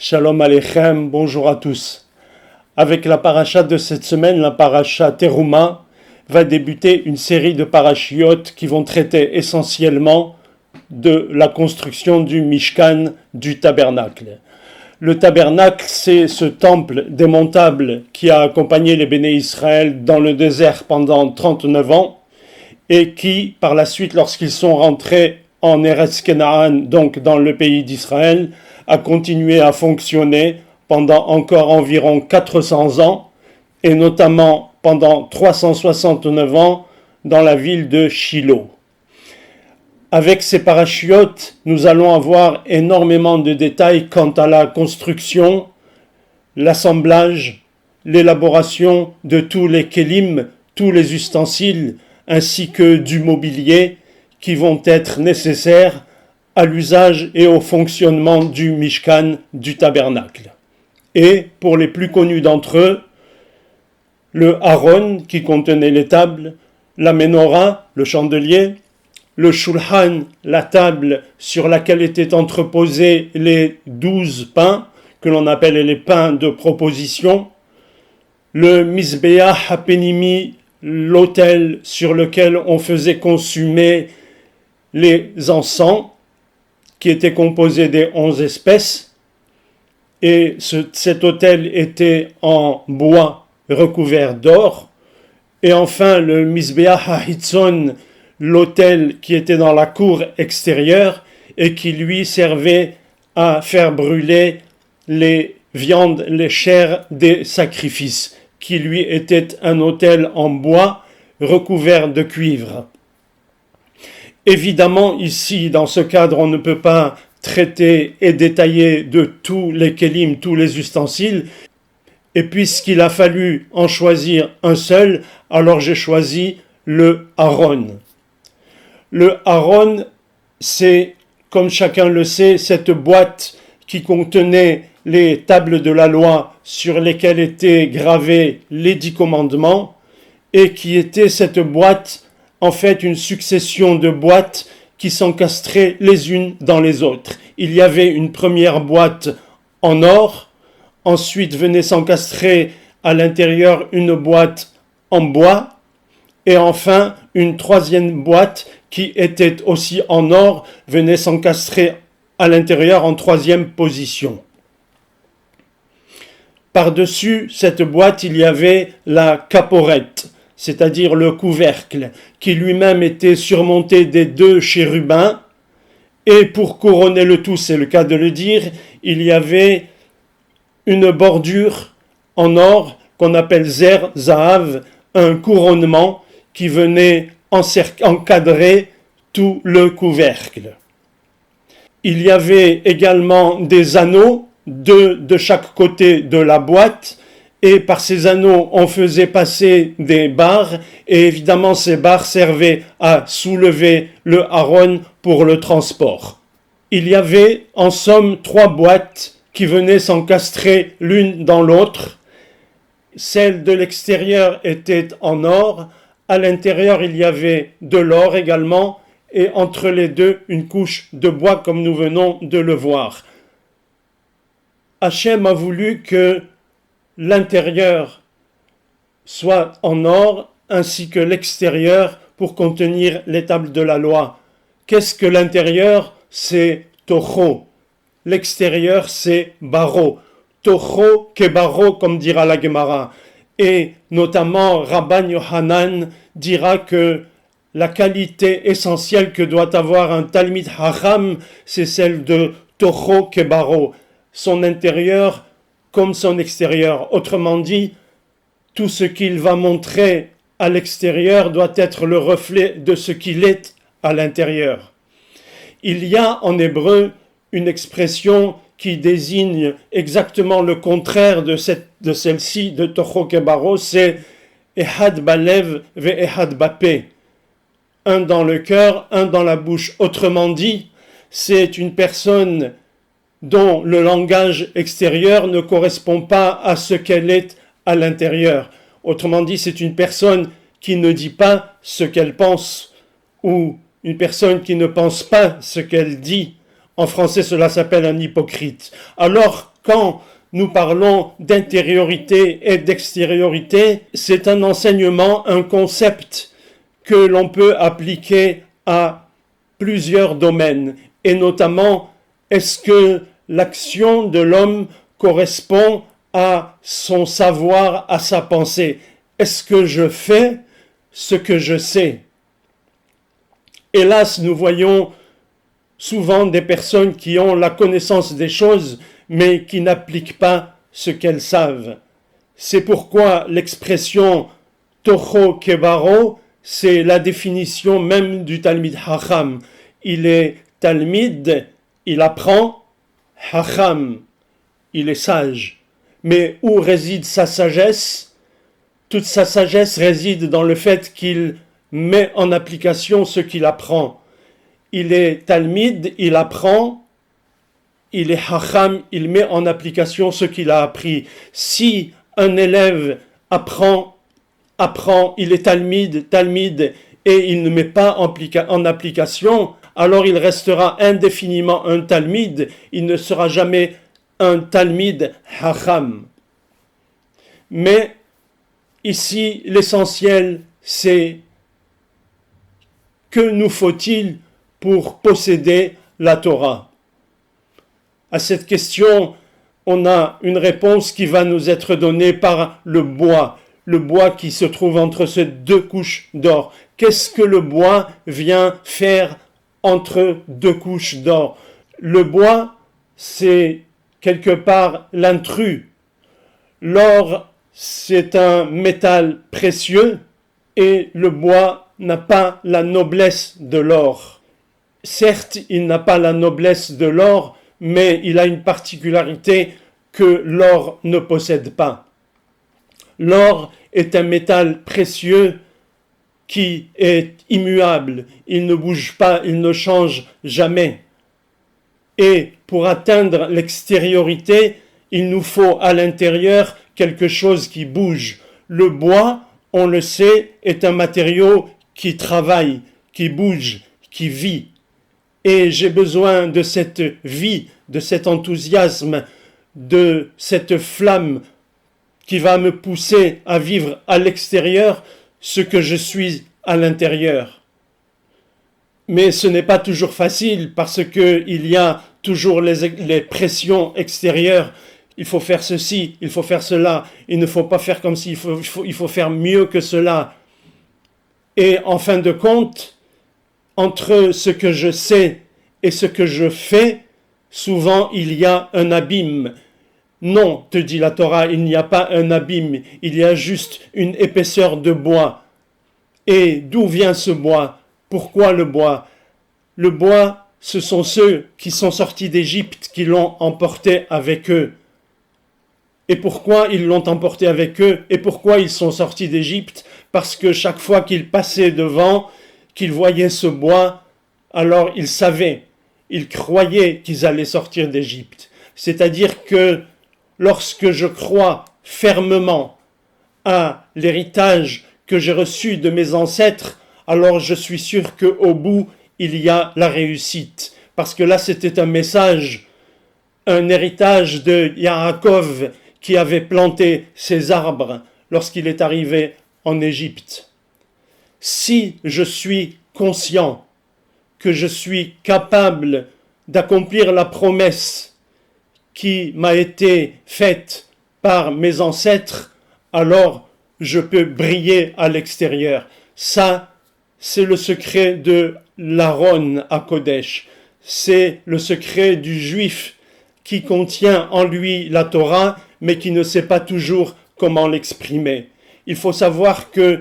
Shalom Aleichem, bonjour à tous. Avec la paracha de cette semaine, la paracha Teruma, va débuter une série de parachiotes qui vont traiter essentiellement de la construction du Mishkan, du tabernacle. Le tabernacle, c'est ce temple démontable qui a accompagné les Béné Israël dans le désert pendant 39 ans et qui, par la suite, lorsqu'ils sont rentrés en Eretz Kenaan, donc dans le pays d'Israël, a continué à fonctionner pendant encore environ 400 ans, et notamment pendant 369 ans dans la ville de Shiloh. Avec ces parachiotes, nous allons avoir énormément de détails quant à la construction, l'assemblage, l'élaboration de tous les kélim, tous les ustensiles, ainsi que du mobilier qui vont être nécessaires à l'usage et au fonctionnement du Mishkan, du tabernacle. Et pour les plus connus d'entre eux, le Aaron qui contenait les tables, la Ménorah, le chandelier, le Shulchan, la table sur laquelle étaient entreposés les 12 pains, que l'on appelle les pains de proposition, le Mizbeach HaPenimi, l'autel sur lequel on faisait consumer les encens, qui était composé des 11 espèces, et cet autel était en bois recouvert d'or, et enfin le Mizbeach HaHitzon, l'autel qui était dans la cour extérieure, et qui lui servait à faire brûler les viandes, les chairs des sacrifices, qui lui était un autel en bois recouvert de cuivre. Évidemment, ici, dans ce cadre, on ne peut pas traiter et détailler de tous les kélim, tous les ustensiles. Et puisqu'il a fallu en choisir un seul, alors j'ai choisi le Aaron. Le Aaron, c'est, comme chacun le sait, cette boîte qui contenait les tables de la loi sur lesquelles étaient gravés les 10 commandements, et qui était cette boîte en fait une succession de boîtes qui s'encastraient les unes dans les autres. Il y avait une première boîte en or, ensuite venait s'encastrer à l'intérieur une boîte en bois, et enfin une troisième boîte qui était aussi en or venait s'encastrer à l'intérieur en troisième position. Par-dessus cette boîte, il y avait la caporette, c'est-à-dire le couvercle, qui lui-même était surmonté des 2 chérubins, et pour couronner le tout, c'est le cas de le dire, il y avait une bordure en or qu'on appelle zer zahav, un couronnement qui venait encadrer tout le couvercle. Il y avait également des anneaux, 2 de chaque côté de la boîte, et par ces anneaux, on faisait passer des barres, et évidemment ces barres servaient à soulever le Aaron pour le transport. Il y avait en somme 3 boîtes qui venaient s'encastrer l'une dans l'autre. Celle de l'extérieur était en or, à l'intérieur il y avait de l'or également, et entre les deux une couche de bois comme nous venons de le voir. Hachem a voulu que l'intérieur soit en or, ainsi que l'extérieur pour contenir les tables de la loi. Qu'est-ce que l'intérieur? C'est Tocho. L'extérieur, c'est Baro. Tocho que Baro, comme dira la Gemara. Et notamment, Rabban Yohanan dira que la qualité essentielle que doit avoir un Talmid Hacham, c'est celle de Tocho que Baro. Son intérieur comme son extérieur. Autrement dit, tout ce qu'il va montrer à l'extérieur doit être le reflet de ce qu'il est à l'intérieur. Il y a en hébreu une expression qui désigne exactement le contraire de celle-ci, de Tocho Kebaro, c'est Ehad Balev ve Ehad Bapé. Un dans le cœur, un dans la bouche. Autrement dit, c'est une personne dont le langage extérieur ne correspond pas à ce qu'elle est à l'intérieur. Autrement dit, c'est une personne qui ne dit pas ce qu'elle pense, ou une personne qui ne pense pas ce qu'elle dit. En français, cela s'appelle un hypocrite. Alors, quand nous parlons d'intériorité et d'extériorité, c'est un enseignement, un concept que l'on peut appliquer à plusieurs domaines. Et notamment, est-ce que l'action de l'homme correspond à son savoir, à sa pensée? Est-ce que je fais ce que je sais? Hélas, nous voyons souvent des personnes qui ont la connaissance des choses, mais qui n'appliquent pas ce qu'elles savent. C'est pourquoi l'expression Tocho Kebaro, c'est la définition même du Talmid Hacham. Il est Talmid, il apprend, Hacham, il est sage. Mais où réside sa sagesse? Toute sa sagesse réside dans le fait qu'il met en application ce qu'il apprend. Il est Talmid, il apprend, il est Hacham, il met en application ce qu'il a appris. Si un élève apprend, il est Talmid, et il ne met pas en application, alors il restera indéfiniment un Talmid, il ne sera jamais un Talmid Hacham. Mais ici, l'essentiel, c'est que nous faut-il pour posséder la Torah? À cette question, on a une réponse qui va nous être donnée par le bois qui se trouve entre ces deux couches d'or. Qu'est-ce que le bois vient faire entre deux couches d'or? Le bois, c'est quelque part l'intrus. L'or, c'est un métal précieux et le bois n'a pas la noblesse de l'or. Certes, il n'a pas la noblesse de l'or, mais il a une particularité que l'or ne possède pas. L'or est un métal précieux qui est immuable, il ne bouge pas, il ne change jamais. Et pour atteindre l'extériorité, il nous faut à l'intérieur quelque chose qui bouge. Le bois, on le sait, est un matériau qui travaille, qui bouge, qui vit. Et j'ai besoin de cette vie, de cet enthousiasme, de cette flamme qui va me pousser à vivre à l'extérieur ce que je suis à l'intérieur. Mais ce n'est pas toujours facile parce qu'il y a toujours les pressions extérieures. Il faut faire ceci, il faut faire cela, il ne faut pas faire comme ci, il faut faire mieux que cela. Et en fin de compte, entre ce que je sais et ce que je fais, souvent il y a un abîme. Non, te dit la Torah, il n'y a pas un abîme, il y a juste une épaisseur de bois. Et d'où vient ce bois? Pourquoi le bois? Le bois, ce sont ceux qui sont sortis d'Égypte, qui l'ont emporté avec eux. Et pourquoi ils l'ont emporté avec eux? Et pourquoi ils sont sortis d'Égypte? Parce que chaque fois qu'ils passaient devant, qu'ils voyaient ce bois, alors ils savaient, ils croyaient qu'ils allaient sortir d'Égypte. C'est-à-dire que lorsque je crois fermement à l'héritage que j'ai reçu de mes ancêtres, alors je suis sûr qu'au bout, il y a la réussite. Parce que là, c'était un message, un héritage de Yaakov qui avait planté ses arbres lorsqu'il est arrivé en Égypte. Si je suis conscient que je suis capable d'accomplir la promesse qui m'a été faite par mes ancêtres, alors je peux briller à l'extérieur. Ça, c'est le secret de l'Aaron à Kodesh. C'est le secret du juif qui contient en lui la Torah, mais qui ne sait pas toujours comment l'exprimer. Il faut savoir que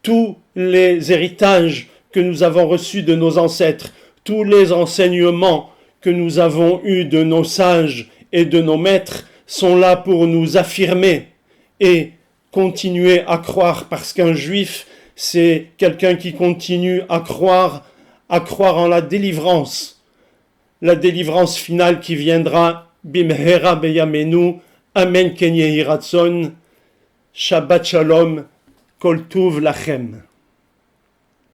tous les héritages que nous avons reçus de nos ancêtres, tous les enseignements que nous avons eus de nos sages et de nos maîtres sont là pour nous affirmer et continuer à croire, parce qu'un juif, c'est quelqu'un qui continue à croire en la délivrance finale qui viendra, bimhera beyamenu, amen ken yehi ratzon, Shabbat shalom, kol tuv lachem.